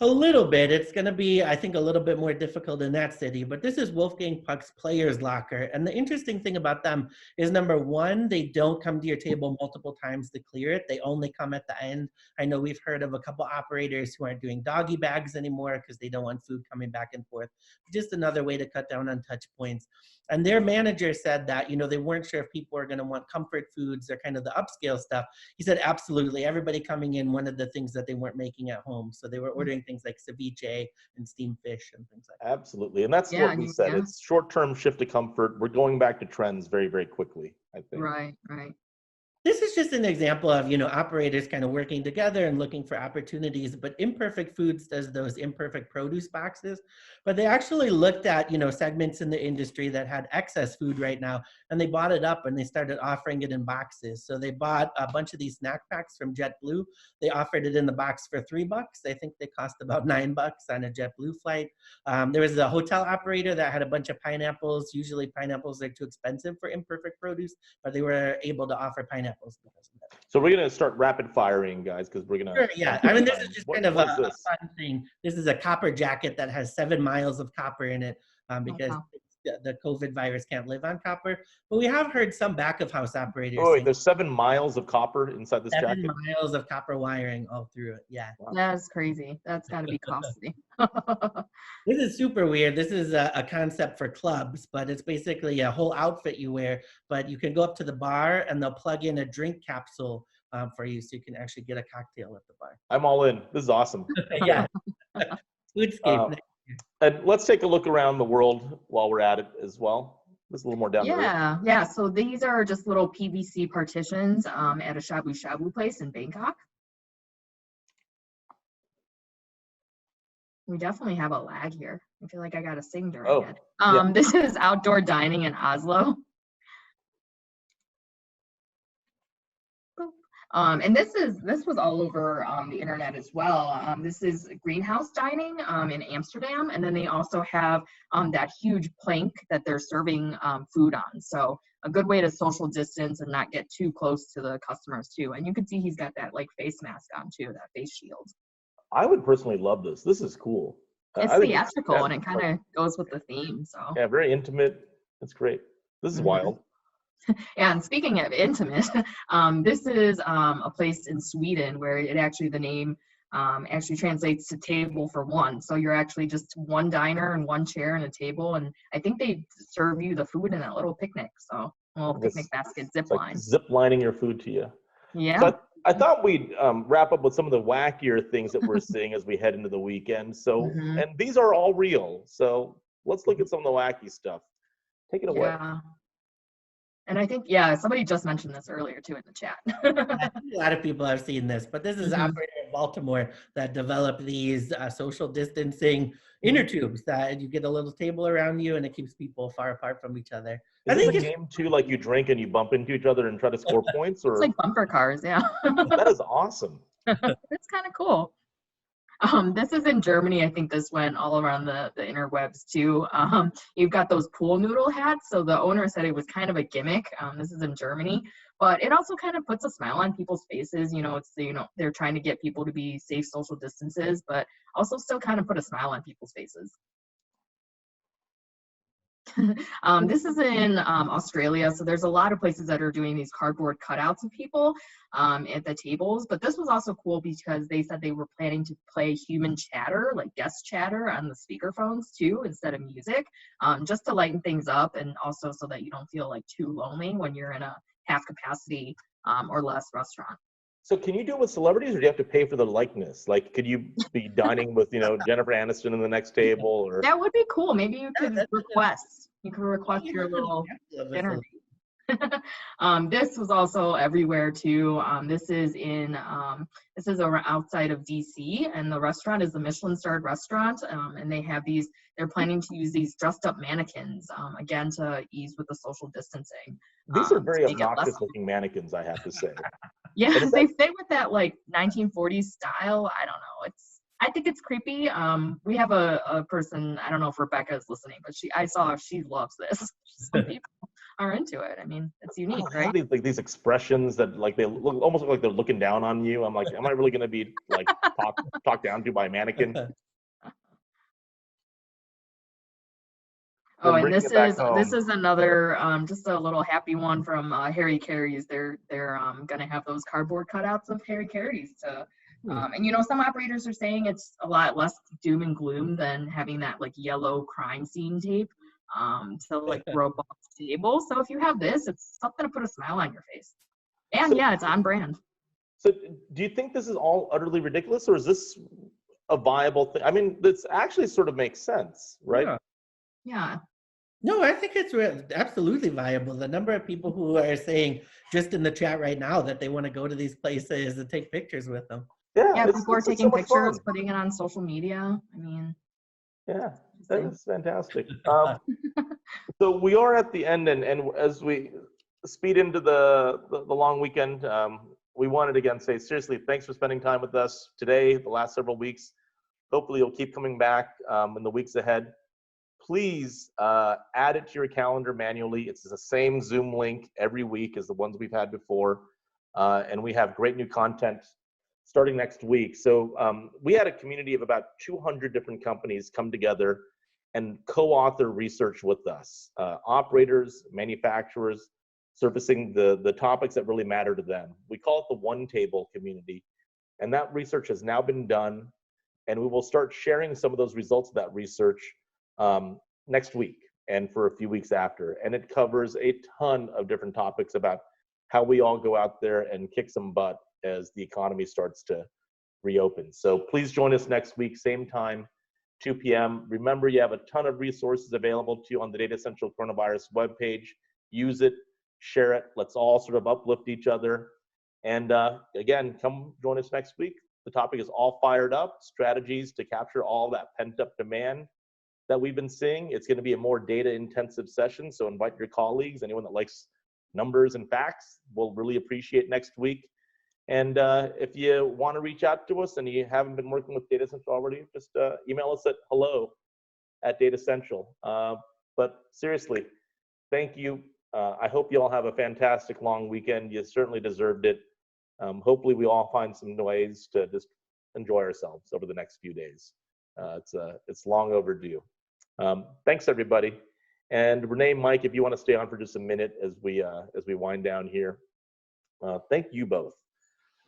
a little bit. It's going to be, I think, a little bit more difficult in that city. But this is Wolfgang Puck's Players Locker. And the interesting thing about them is, number one, they don't come to your table multiple times to clear it. They only come at the end. I know we've heard of a couple operators who aren't doing doggy bags anymore because they don't want food coming back and forth. Just another way to cut down on touch points. And their manager said that, they weren't sure if people were going to want comfort foods or kind of the upscale stuff. He said, absolutely. Everybody coming in, one of the things that they weren't making at home. So they were ordering things like ceviche and steamed fish and things like that. Absolutely. And that's what we said. It's short-term shift to comfort. We're going back to trends very, very quickly, I think. Right. This is just an example of, operators kind of working together and looking for opportunities, but Imperfect Foods does those imperfect produce boxes. But they actually looked at, segments in the industry that had excess food right now, and they bought it up and they started offering it in boxes. So they bought a bunch of these snack packs from JetBlue. They offered it in the box for $3. I think they cost about $9 on a JetBlue flight. There was a hotel operator that had a bunch of pineapples. Usually pineapples are too expensive for imperfect produce, but they were able to offer pineapples. So we're going to start rapid firing, guys, because we're going to. Sure, yeah. I mean, this is just kind of a fun thing. This is a copper jacket that has 7 miles of copper in it because the COVID virus can't live on copper. But we have heard some back of house operators. Oh, there's 7 miles of copper inside this jacket? 7 miles of copper wiring all through it. Yeah. Wow. That's crazy. That's got to be costly. This is super weird. This is a concept for clubs, but it's basically a whole outfit you wear. But you can go up to the bar and they'll plug in a drink capsule for you, so you can actually get a cocktail at the bar. I'm all in. This is awesome. Yeah. Foodscape. And let's take a look around the world while we're at it as well. Just a little more down the road. Yeah. So these are just little PVC partitions at a shabu shabu place in Bangkok. We definitely have a lag here. I feel like I got to sing during it. This is outdoor dining in Oslo. And this was all over the internet as well. This is greenhouse dining in Amsterdam, and then they also have that huge plank that they're serving food on. So a good way to social distance and not get too close to the customers too. And you can see he's got that like face mask on too, that face shield. I would personally love this. This is cool. It's I think theatrical and it kind of goes with the theme. So yeah, very intimate. That's great. This is wild. yeah, and speaking of intimate, this is a place in Sweden where it actually, the name actually translates to table for one. So you're actually just one diner and one chair and a table, and I think they serve you the food in a little picnic. So a little picnic basket zip line. Like zip lining your food to you. Yeah. So I thought we'd wrap up with some of the wackier things that we're seeing as we head into the weekend. So, and these are all real. So let's look at some of the wacky stuff. Take it away. Yeah. And I think, yeah, somebody just mentioned this earlier too in the chat. A lot of people have seen this, but this is an operator in Baltimore that developed these social distancing inner tubes that you get a little table around you and it keeps people far apart from each other. Is this a game too, like you drink and you bump into each other and try to score points? Or it's like bumper cars, yeah. That is awesome. It's kind of cool. This is in Germany. I think this went all around the interwebs too. You've got those pool noodle hats. So the owner said it was kind of a gimmick. This is in Germany, but it also kind of puts a smile on people's faces. You know, it's, you know, they're trying to get people to be safe social distances, but also still kind of put a smile on people's faces. This is in Australia, so there's a lot of places that are doing these cardboard cutouts of people at the tables, but this was also cool because they said they were planning to play human chatter, like guest chatter on the speakerphones too, instead of music, just to lighten things up, and also so that you don't feel like too lonely when you're in a half capacity or less restaurant. So can you do it with celebrities, or do you have to pay for the likeness? Like, could you be dining with, you know, Jennifer Aniston in the next table? Or that would be cool. Maybe you could request. You could request your little dinner. This was also everywhere too. This is outside of DC, and the restaurant is the Michelin starred restaurant, and they have these, they're planning to use these dressed up mannequins again to ease with the social distancing. These are very obnoxious looking mannequins, I have to say. Yeah, they fit with that like 1940s style. I don't know. I think it's creepy. We have a person, I don't know if Rebecca is listening, but I saw she loves this. Some people are into it. I mean, it's unique, right? These expressions that like they almost look like they're looking down on you. I'm like, am I really going to be like talked down to by a mannequin? Oh, and this is another just a little happy one from Harry Carey's. They're gonna have those cardboard cutouts of Harry Carey's to and you know, some operators are saying it's a lot less doom and gloom than having that like yellow crime scene tape to like rope off the table. So if you have this, it's something to put a smile on your face. And yeah, it's on brand. So do you think this is all utterly ridiculous, or is this a viable thing? I mean, this actually sort of makes sense, right? Yeah. No, I think it's absolutely viable. The number of people who are saying just in the chat right now that they want to go to these places and take pictures with them. Yeah, people are taking pictures, putting it on social media. I mean, yeah, that is fantastic. So we are at the end, and as we speed into the long weekend, we wanted to again say seriously, thanks for spending time with us today, the last several weeks. Hopefully you'll keep coming back in the weeks ahead. Please add it to your calendar manually. It's the same Zoom link every week as the ones we've had before. And we have great new content starting next week. So we had a community of about 200 different companies come together and co-author research with us. Operators, manufacturers, servicing the topics that really matter to them. We call it the One Table community. And that research has now been done. And we will start sharing some of those results of that research next week and for a few weeks after. And it covers a ton of different topics about how we all go out there and kick some butt as the economy starts to reopen. So please join us next week, same time, 2 p.m. Remember, you have a ton of resources available to you on the Datassential Coronavirus webpage. Use it, share it. Let's all sort of uplift each other. And again, come join us next week. The topic is all fired up, strategies to capture all that pent-up demand that we've been seeing. It's going to be a more data-intensive session, so invite your colleagues, anyone that likes numbers and facts. We'll really appreciate next week. And if you want to reach out to us and you haven't been working with Datassential already, just email us at hello@Datassential. But seriously, thank you. I hope you all have a fantastic long weekend. You certainly deserved it. Hopefully we all find some ways to just enjoy ourselves over the next few days. It's long overdue. Thanks everybody. And Renee, Mike, if you want to stay on for just a minute as we wind down here. Thank you both.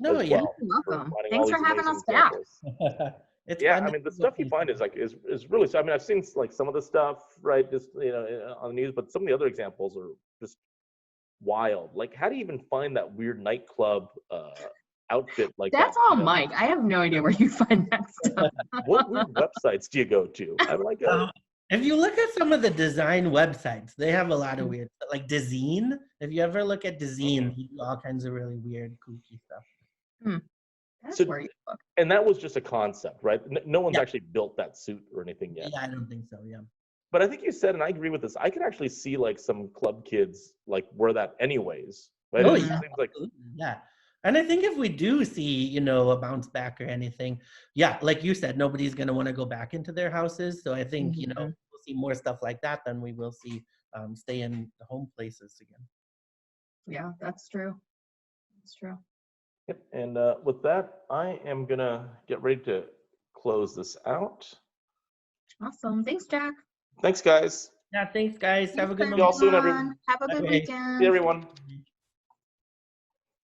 No, as yeah. well You're welcome. finding Thanks all for these having amazing us back. examples. It's Yeah, fun I to mean, the see stuff what you people find is really, so I mean, I've seen like some of the stuff, right, just, you know, on the news, but some of the other examples are just wild. Like, how do you even find that weird nightclub outfit like That's that? all You know? Mike. I have no idea where you find that stuff. What weird websites do you go to? I'm like, If you look at some of the design websites, they have a lot of weird stuff. Like Dazine. If you ever look at Dazine, he do all kinds of really weird, kooky stuff. That's So- where you look. and that was just a concept, right? No one's Yeah. actually built that suit or anything yet. Yeah, I don't think so. Yeah. But I think you said, and I agree with this, I could actually see like some club kids like wear that anyways. Right? Oh, It just yeah. seems like, Yeah. And I think if we do see, you know, a bounce back or anything, yeah, like you said, nobody's going to want to go back into their houses. So I think, you know, we'll see more stuff like that than we will see stay in the home places again. Yeah, that's true. That's true. yep. And with that, I am gonna get ready to close this out. Awesome. Thanks, Jack. Thanks, guys. Yeah, thanks, guys. Have a good See y'all soon, everyone. Have a good Okay. weekend. See everyone. night.